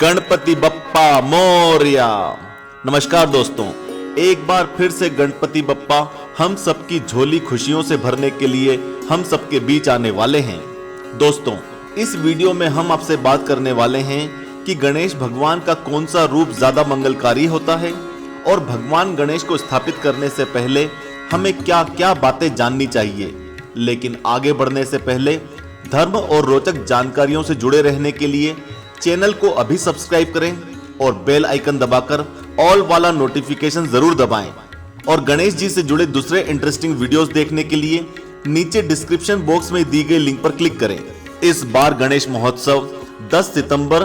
गणपति बप्पा मोरया। नमस्कार दोस्तों, एक बार फिर से गणपति बप्पा हम सबकी झोली खुशियों से भरने के लिए हम सबके बीच आने वाले हैं। दोस्तों, इस वीडियो में हम आपसे बात करने वाले हैं कि गणेश भगवान का कौन सा रूप ज्यादा मंगलकारी होता है और भगवान गणेश को स्थापित करने से पहले हमें क्या क्या बातें जाननी चाहिए। लेकिन आगे बढ़ने से पहले धर्म और रोचक जानकारियों से जुड़े रहने के लिए चैनल को अभी सब्सक्राइब करें और बेल आइकन दबाकर ऑल वाला नोटिफिकेशन जरूर दबाएं। और गणेश जी से जुड़े दूसरे इंटरेस्टिंग वीडियोस देखने के लिए नीचे डिस्क्रिप्शन बॉक्स में दी गई लिंक पर क्लिक करें। इस बार गणेश महोत्सव 10 सितंबर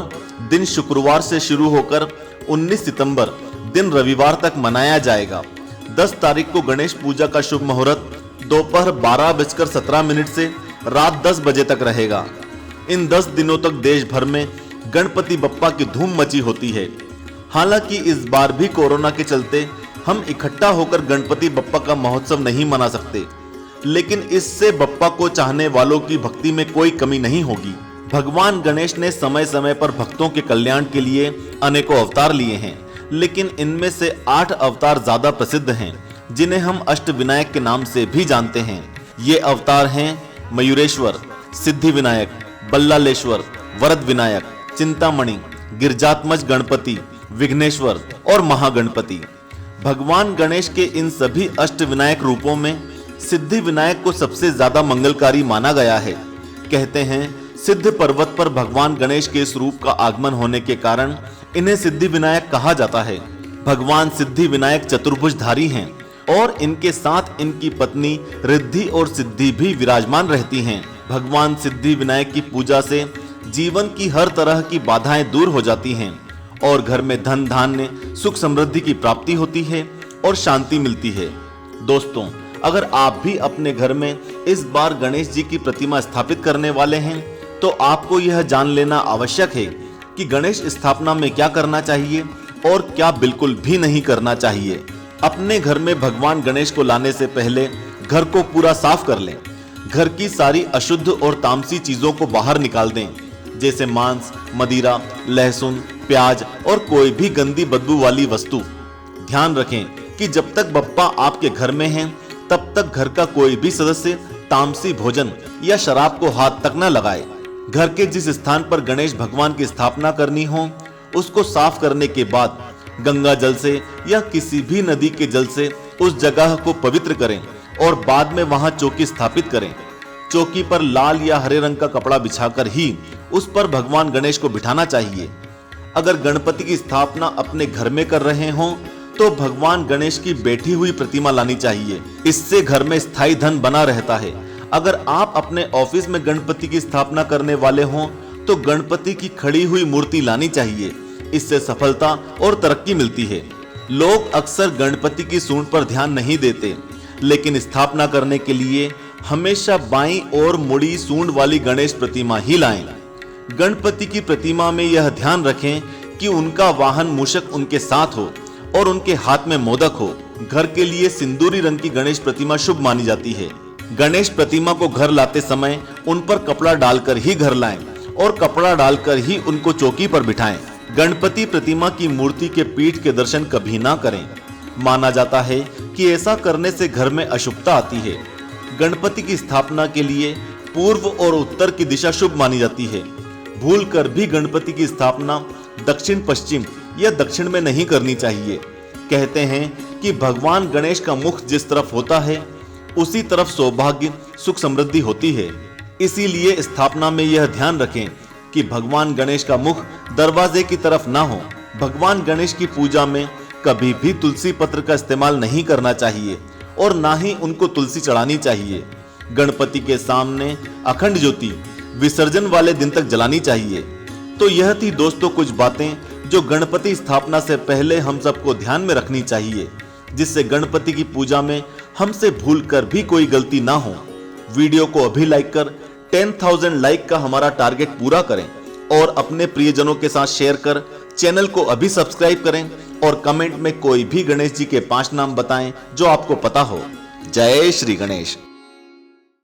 दिन शुक्रवार से शुरू होकर 19 सितंबर दिन रविवार तक मनाया जाएगा। 10 तारीख को गणेश पूजा का शुभ मुहूर्त दोपहर 12:17 से रात 10 बजे तक रहेगा। इन 10 दिनों तक देश भर में गणपति बप्पा की धूम मची होती है। हालांकि इस बार भी कोरोना के चलते हम इकट्ठा होकर गणपति बप्पा का महोत्सव नहीं मना सकते, लेकिन इससे बप्पा को चाहने वालों की भक्ति में कोई कमी नहीं होगी। भगवान गणेश ने समय समय पर भक्तों के कल्याण के लिए अनेकों अवतार लिए हैं, लेकिन इनमें से 8 अवतार ज्यादा प्रसिद्ध हैं, जिन्हें हम अष्टविनायक के नाम से भी जानते हैं। ये अवतार हैं मयूरेश्वर, सिद्धि विनायक, बल्लालेश्वर, वरद विनायक, चिंतामणि, गिरजात्मज गणपति, विघ्नेश्वर और महागणपति। भगवान गणेश के इन सभी अष्टविनायक रूपों में सिद्धि विनायक को सबसे ज्यादा मंगलकारी माना गया है। कहते हैं सिद्ध पर्वत पर भगवान गणेश के इस रूप का आगमन होने के कारण इन्हें सिद्धि विनायक कहा जाता है। भगवान सिद्धि विनायक चतुर्भुजधारी हैं और इनके साथ इनकी पत्नी रिद्धि और सिद्धि भी विराजमान रहती हैं। भगवान सिद्धि विनायक की पूजा से जीवन की हर तरह की बाधाएं दूर हो जाती हैं और घर में धन धान्य सुख समृद्धि की प्राप्ति होती है और शांति मिलती है। दोस्तों, अगर आप भी अपने घर में इस बार गणेश जी की प्रतिमा स्थापित करने वाले हैं तो आपको यह जान लेना आवश्यक है कि गणेश स्थापना में क्या करना चाहिए और क्या बिल्कुल भी नहीं करना चाहिए। अपने घर में भगवान गणेश को लाने से पहले घर को पूरा साफ कर लें। घर की सारी अशुद्ध और तामसी चीजों को बाहर निकाल दें, जैसे मांस, मदिरा, लहसुन, प्याज और कोई भी गंदी बदबू वाली वस्तु। ध्यान रखें कि जब तक बप्पा आपके घर में हैं, तब तक घर का कोई भी सदस्य तामसी भोजन या शराब को हाथ तक न लगाए। घर के जिस स्थान पर गणेश भगवान की स्थापना करनी हो, उसको साफ करने के बाद गंगा जल से या किसी भी नदी के जल से उस जगह को पवित्र करें और बाद में वहां चौकी स्थापित करें। चौकी पर लाल या हरे रंग का कपड़ा बिछाकर ही उस पर भगवान गणेश को बिठाना चाहिए। अगर गणपति की स्थापना अपने घर में कर रहे हों तो भगवान गणेश की बैठी हुई प्रतिमा लानी चाहिए। इससे घर में स्थायी धन बना रहता है। अगर आप अपने ऑफिस में गणपति की स्थापना करने वाले हों तो गणपति की खड़ी हुई मूर्ति लानी चाहिए। इससे सफलता और तरक्की मिलती है। लोग अक्सर गणपति की सूंड पर ध्यान नहीं देते, लेकिन स्थापना करने के लिए हमेशा बाईं ओर मुड़ी सूंड वाली गणेश प्रतिमा ही लाएं। गणपति की प्रतिमा में यह ध्यान रखें कि उनका वाहन मूषक उनके साथ हो और उनके हाथ में मोदक हो। घर के लिए सिंदूरी रंग की गणेश प्रतिमा शुभ मानी जाती है। गणेश प्रतिमा को घर लाते समय उन पर कपड़ा डालकर ही घर लाएं और कपड़ा डालकर ही उनको चौकी पर बिठाएं। गणपति प्रतिमा की मूर्ति के पीठ के दर्शन कभी ना करें। माना जाता है कि ऐसा करने से घर में अशुभता आती है। गणपति की स्थापना के लिए पूर्व और उत्तर की दिशा शुभ मानी जाती है। भूल कर भी गणपति की स्थापना दक्षिण पश्चिम या दक्षिण में नहीं करनी चाहिए। कहते हैं कि भगवान गणेश का मुख जिस तरफ होता है उसी तरफ सौभाग्य सुख समृद्धि होती है। इसीलिए स्थापना में यह ध्यान रखें कि भगवान गणेश का मुख दरवाजे की तरफ ना हो। भगवान गणेश की पूजा में कभी भी तुलसी पत्र का इस्तेमाल नहीं करना चाहिए और ना ही उनको तुलसी चढ़ानी चाहिए। गणपति के सामने अखंड ज्योति विसर्जन वाले दिन तक जलानी चाहिए। तो यह थी दोस्तों कुछ बातें जो गणपति स्थापना से पहले हम सबको ध्यान में रखनी चाहिए, जिससे गणपति की पूजा में हमसे भूल कर भी कोई गलती ना हो। वीडियो को अभी लाइक कर 10,000 लाइक का हमारा टारगेट पूरा करें और अपने प्रियजनों के साथ शेयर कर चैनल को अभी सब्सक्राइब करें और कमेंट में कोई भी गणेश जी के 5 नाम बताएं जो आपको पता हो। जय श्री गणेश।